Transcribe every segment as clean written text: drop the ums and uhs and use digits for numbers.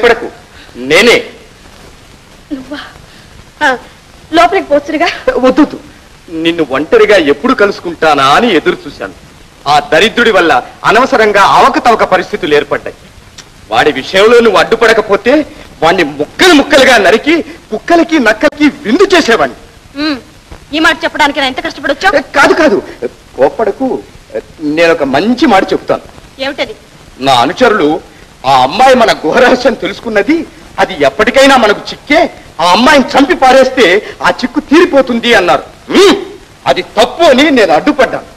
భయపడకు, నేనే. నువ్వా? లోపలికి పోతురుగా. వద్దు, నిన్ను ఒంటరిగా ఎప్పుడు కలుసుకుంటానా అని ఎదురు చూశాను. ఆ దరిద్రుడి వల్ల అనవసరంగా అవకతవక పరిస్థితులు ఏర్పడ్డాయి. వాడి విషయంలో నువ్వు అడ్డుపడకపోతే వాడిని ముక్కలు ముక్కలుగా నరికి కుక్కలకి నక్కలకి విందు చేసేవాడిని. ఈ మాట చెప్పడానికి నేను ఎంత కష్టపడొచ్చా? కాదు, కోప్పడకు. నేను ఒక మంచి మాట చెప్తాను. ఏమిటది? నా అనుచరులు ఆ అమ్మాయి మన గుహరహస్యం తెలుసుకున్నది, అది ఎప్పటికైనా మనకు చిక్కే, ఆ అమ్మాయిని చంపి పారేస్తే ఆ చిక్కు తీరిపోతుంది అన్నారు. అది తప్పు అని నేను అడ్డుపడ్డాను.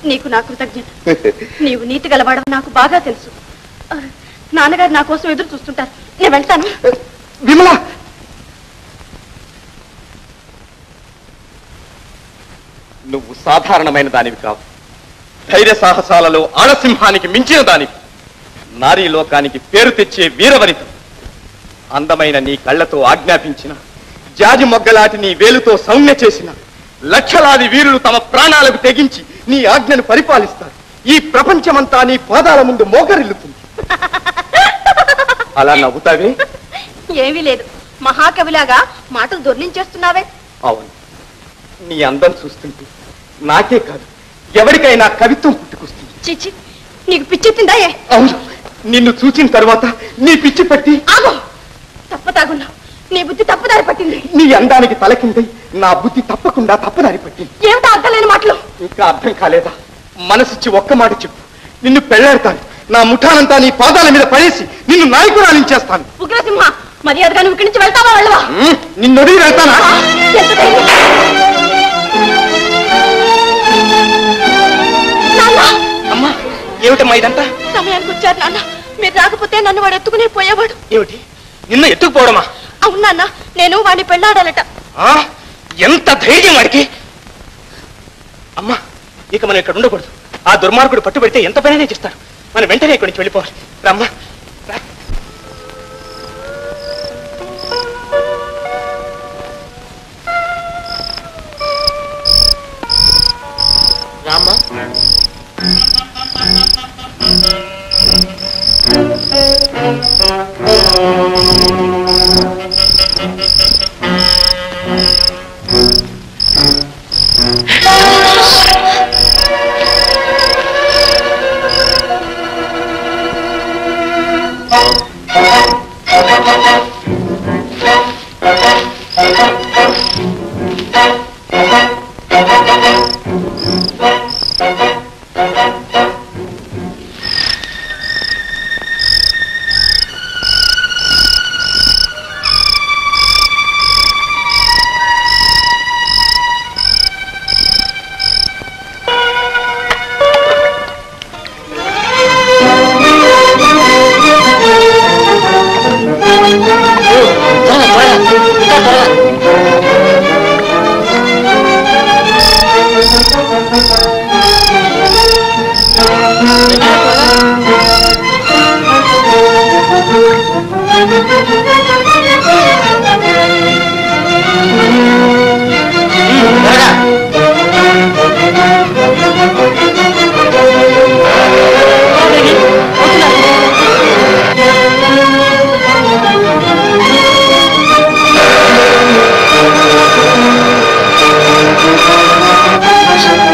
నీకు నా కృతజ్ఞత. నీవు నీతి గలవాడని నాకు బాగా తెలుసు. నాన్నగారు నా కోసం ఎదురు చూస్తుంటారు. నేను వెళ్తాను. విమల, నువ్వు సాధారణమైన దానివి కావు. ధైర్య సాహసాలలో ఆడసింహానికి మించిన దానివి. నారీ లోకానికి పేరు తెచ్చే వీరవనిత. అందమైన నీ కళ్లతో ఆజ్ఞాపించిన, జాజి మొగ్గలాటి నీ వేలుతో సౌమ్య చేసిన లక్షలాది వీరులు తమ ప్రాణాలకు తెగించి నీ ఆజ్ఞను పరిపాలిస్తారు. ఈ ప్రపంచమంతా నీ పాదాల ముందు మోకరిల్లుతుంది. అలా నవ్వుతావే? ఏమీ లేదు, మహాకవిలాగా మాటలు దొర్లించేస్తున్నావే. అవును, నీ అందం చూస్తుంటే నాకే కాదు ఎవరికైనా కవిత్వం పుట్టుకొస్తుంది. చిచ్చి, నీకు పిచ్చెత్తిందా? అవును, నిన్ను చూచిన తర్వాత నీ పిచ్చి పట్టి. ఆగో, తప్పతాగున్నావు. నీ బుద్ధి తప్పుదారి పట్టింది. నీ అందానికి తలకిందై నా బుద్ధి తప్పకుండా తప్పుదారి పట్టింది. ఏమిటో అర్థం లేని మాటలు. ఇంకా అర్థం కాలేదా? మనసిచ్చి ఒక్క మాట చెప్పు, నిన్ను పెళ్లాడతాను. నా ముఠానంతా నీ పాదాల మీద పడేసి నిన్ను నాయకురాలించేస్తాను. ఉగ్రసింహ, మర్యాదగా నువ్వు ఇక్కడి నుంచి వెళ్తావా వెళ్ళవా? నిన్ను వదిలి వెళ్తానా? అమ్మా, ఏమిటమ్మా ఇదంతా? సమయానికి వచ్చారు నాన్న. మీరు రాకపోతే నన్ను వాడు ఎత్తుకునే పోయేవాడు. ఏమిటి, నిన్ను ఎత్తుకుపోవడమా? అవును నాన్న, నేను వాడిని పెళ్లాడాలట. ఎంత ధైర్యం వాడికి! అమ్మా, ఇక మనం ఇక్కడ ఉండకూడదు. ఆ దుర్మార్గుడు పట్టుబడితే ఎంత పైన చేస్తాడు. మనం వెంటనే ఇక్కడి నుంచి వెళ్ళిపోవాలి. రమ్మా. రామ్మా.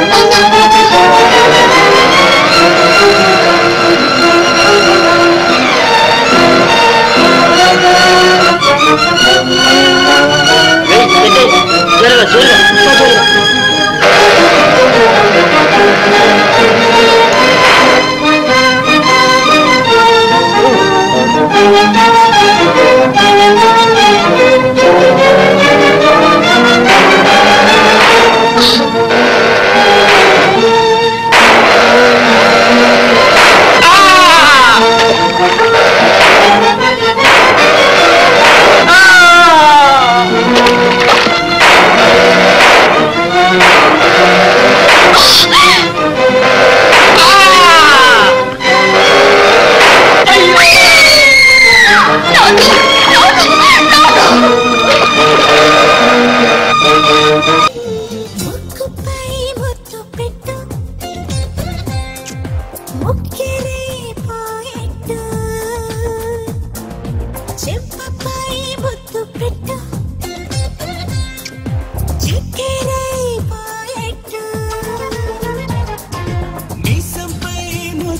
Thank you.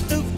తుక్కు